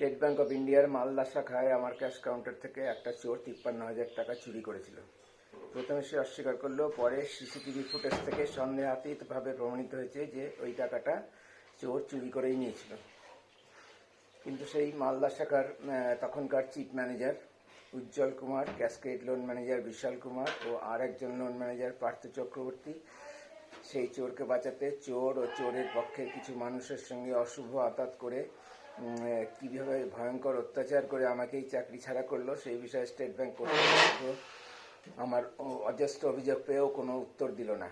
State bank of ইন্ডিয়ার মালদা শাখায় আমার ক্যাশ কাউন্টার থেকে একটা চোর 53,000 টাকা চুরি করেছিল। প্রথমে সে অস্বীকার করলেও পরে সিসিটিভি ফুটেজ থেকে সন্দেহাতীতভাবে প্রমাণিত হয়েছে যে ওই টাকাটা চোর চুরি করেই নিয়েছিল। কিন্তু সেই মালদা শাখার তখনকার চিফ ম্যানেজার উজ্জ্বল কুমার, ক্যাসকেড লোন ম্যানেজার বিশাল কুমার ও আর একজন লোন ম্যানেজার পার্থ চক্রবর্তী সেই চোরকে বাঁচাতে চোর ও চোরের পক্ষের কিছু মানুষের সঙ্গে অশুভ আতাত করে কীভাবে ভয়ঙ্কর অত্যাচার করে আমাকেই চাকরি ছাড়া করলো সেই বিষয়ে স্টেট ব্যাংক কর্তৃপক্ষ আমার অজস্র অভিযোগ পেয়েও কোনো উত্তর দিল না।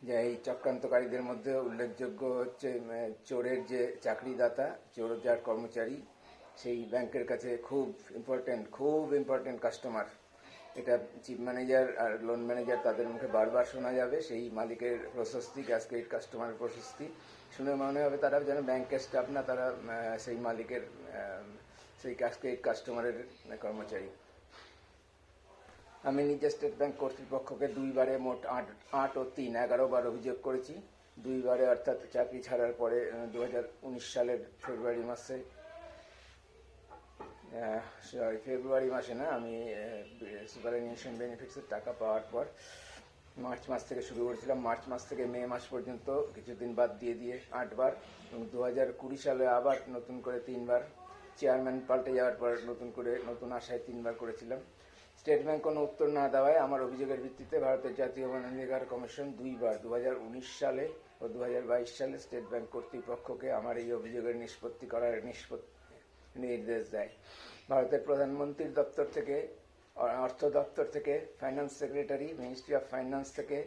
যে এই চক্রান্তকারীদের মধ্যে উল্লেখযোগ্য হচ্ছে চোরের যে চাকরিদাতা, চোর যার কর্মচারী, সেই ব্যাংকের কাছে খুব ইম্পর্টেন্ট কাস্টমার। এটা চিফ ম্যানেজার আর লোন ম্যানেজার তাদের মুখে বারবার শোনা যাবে, সেই মালিকের প্রশস্তি, ক্যাশক্রেডিট কাস্টমারের প্রশস্তি শুনে মনে হবে তারা যেন ব্যাংকের স্টাফ না, তারা সেই মালিকের সেই ক্যাশক্রেডিট কাস্টমারের কর্মচারী। আমি নিজে স্টেট ব্যাংক কর্তৃপক্ষকে দুইবারে মোট 8 ও 3 11 বার অভিযোগ করেছি। দুইবারে অর্থাৎ চাকরি ছাড়ার পরে 2019 সালের ফেব্রুয়ারি মাসে না, আমি সুপারঅ্যানুয়েশন বেনিফিটসের টাকা পাওয়ার পর মার্চ মাস থেকে শুরু করেছিলাম। মার্চ মাস থেকে মে মাস পর্যন্ত কিছুদিন বাদ দিয়ে 8 বার, এবং 2020 সালে আবার নতুন করে 3 বার, চেয়ারম্যান পাল্টে যাওয়ার পর নতুন করে নতুন আশায় 3 বার করেছিলাম। স্টেট ব্যাংক কোনো উত্তর না দেওয়ায় আমার অভিযোগের ভিত্তিতে ভারতের জাতীয় মানবাধিকার কমিশন 2 বার 2019 সালে ও 2022 সালে স্টেট ব্যাংক কর্তৃপক্ষকে আমার এই অভিযোগের নিষ্পত্তি করার নির্দেশ দেয়। ভারতের প্রধানমন্ত্রীর দপ্তর থেকে, অর্থ দপ্তর থেকে, finance secretary, ministry of finance থেকে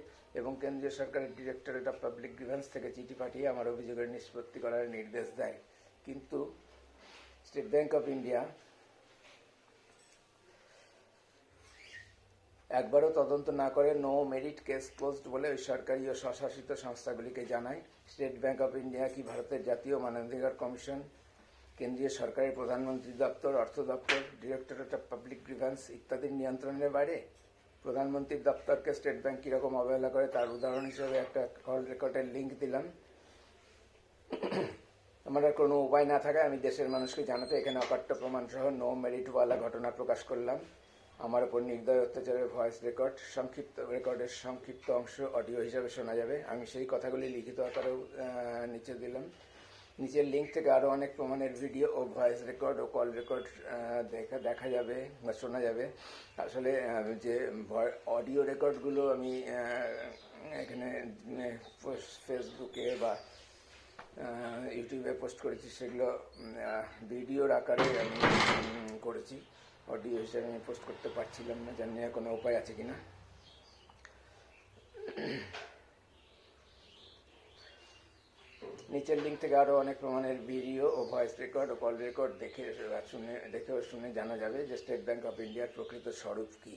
এবং কেন্দ্রীয় সরকারের ডিরেক্টরেট অফ পাবলিক গ্রিভেন্স থেকে চিঠি পাঠিয়ে আমার অভিযোগের নিষ্পত্তি করার নির্দেশ দেয়। কিন্তু স্টেট ব্যাংক অফ ইন্ডিয়া একবারও তদন্ত না করে নো মেরিট কেস ক্লোজড বলে ওই সরকারি ও স্বশাসিত সংস্থাগুলিকে জানায়। স্টেট ব্যাংক অফ ইন্ডিয়া কি ভারতের জাতীয় মানবাধিকার কমিশন, কেন্দ্রীয় সরকারের প্রধানমন্ত্রী দপ্তর, অর্থ দপ্তর, ডিরেক্টরেট অফ পাবলিক গ্রিভেন্স ইত্যাদির নিয়ন্ত্রণের বাইরে? প্রধানমন্ত্রীর দপ্তরকে স্টেট ব্যাংক কীরকম অবহেলা করে তার উদাহরণ হিসেবে একটা কল রেকর্ডের লিঙ্ক দিলাম। আমার আর কোনো উপায় না থাকায় আমি দেশের মানুষকে জানাতে এখানে অকাট্য প্রমাণ সহ নো মেরিটওয়ালা ঘটনা প্রকাশ করলাম। আমার ওপর নির্দয় অত্যাচারের ভয়েস রেকর্ডের সংক্ষিপ্ত অংশ অডিও হিসাবে শোনা যাবে। আমি সেই কথাগুলি লিখিত আকারেও নিচে দিলাম। নিচের লিঙ্ক থেকে আরও অনেক প্রমাণের ভিডিও ও ভয়েস রেকর্ড ও কল রেকর্ড দেখা যাবে বা শোনা যাবে। আসলে যে অডিও রেকর্ডগুলো আমি এখানে ফেসবুকে বা ইউটিউবে পোস্ট করেছি, সেগুলো ভিডিওর আকারে আমি করেছি, অডিও হিসাবে আমি পোস্ট করতে পারছিলাম না, জানি না কোনো উপায় আছে কিনা। নিচের লিঙ্ক থেকে আরও অনেক প্রমাণের ভিডিও ও ভয়েস রেকর্ড ও কল রেকর্ড দেখে শুনে জানা যাবে যে স্টেট ব্যাংক অফ ইন্ডিয়ার প্রকৃত স্বরূপ কী।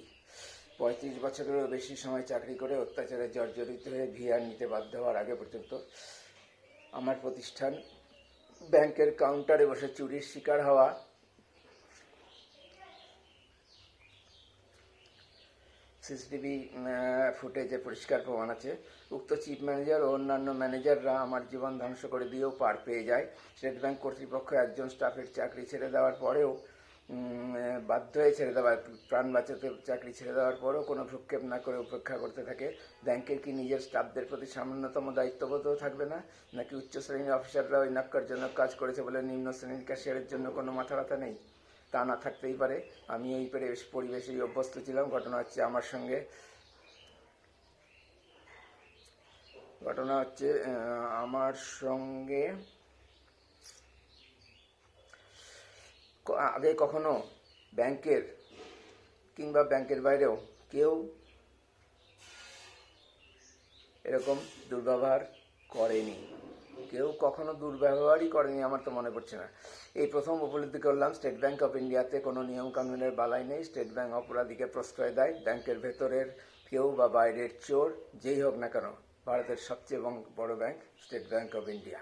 35 বছরেরও বেশি সময় চাকরি করে অত্যাচারে জর্জরিত হয়ে ভিআর নিতে বাধ্য হওয়ার আগে পর্যন্ত আমার প্রতিষ্ঠান ব্যাংকের কাউন্টারে বসে চুরির শিকার হওয়া সিসিটিভি ফুটেজে পরিষ্কার প্রমাণ আছে। উক্ত চিফ ম্যানেজার ও অন্যান্য ম্যানেজাররা আমার জীবন ধ্বংস করে দিয়েও পার পেয়ে যায়। স্টেট ব্যাংক কর্তৃপক্ষ একজন স্টাফের চাকরি ছেড়ে দেওয়ার পরেও বাধ্য হয়ে ছেড়ে দেওয়ার, প্রাণ বাঁচাতে চাকরি ছেড়ে দেওয়ার পরেও কোনো ভ্রুক্ষেপ না করে উপেক্ষা করতে থাকে। ব্যাংকের কি নিজের স্টাফদের প্রতি সামান্যতম দায়িত্ববোধও থাকবে না? নাকি উচ্চ শ্রেণীর অফিসাররা ওই ন্যাক্কারজনক কাজ করেছে বলে নিম্ন শ্রেণীর ক্যাশিয়ারের জন্য কোনো মাথা ব্যথা নেই? তা না থাকতেই পারে। আমি এই পরিবেশেই অভ্যস্ত ছিলাম। ঘটনা হচ্ছে আমার সঙ্গে আগে কখনো ব্যাংকের কিংবা ব্যাংকের বাইরেও কেউ এরকম দুর্ব্যবহার করেনি। কেউ কখনো দুর্ব্যবহারই করেনি, আমার তো মনে পড়ছে না। এই প্রথম উপলব্ধি করলাম স্টেট ব্যাংক অফ ইন্ডিয়াতে কোনো নিয়মকানুনের বালাই নেই। স্টেট ব্যাংক অপরাধীকে প্রশ্রয় দেয়। ব্যাংকের ভেতরের কেউ বা বাইরের চোর যেই হোক না কেন, ভারতের সবচেয়ে বড় bank state bank of India.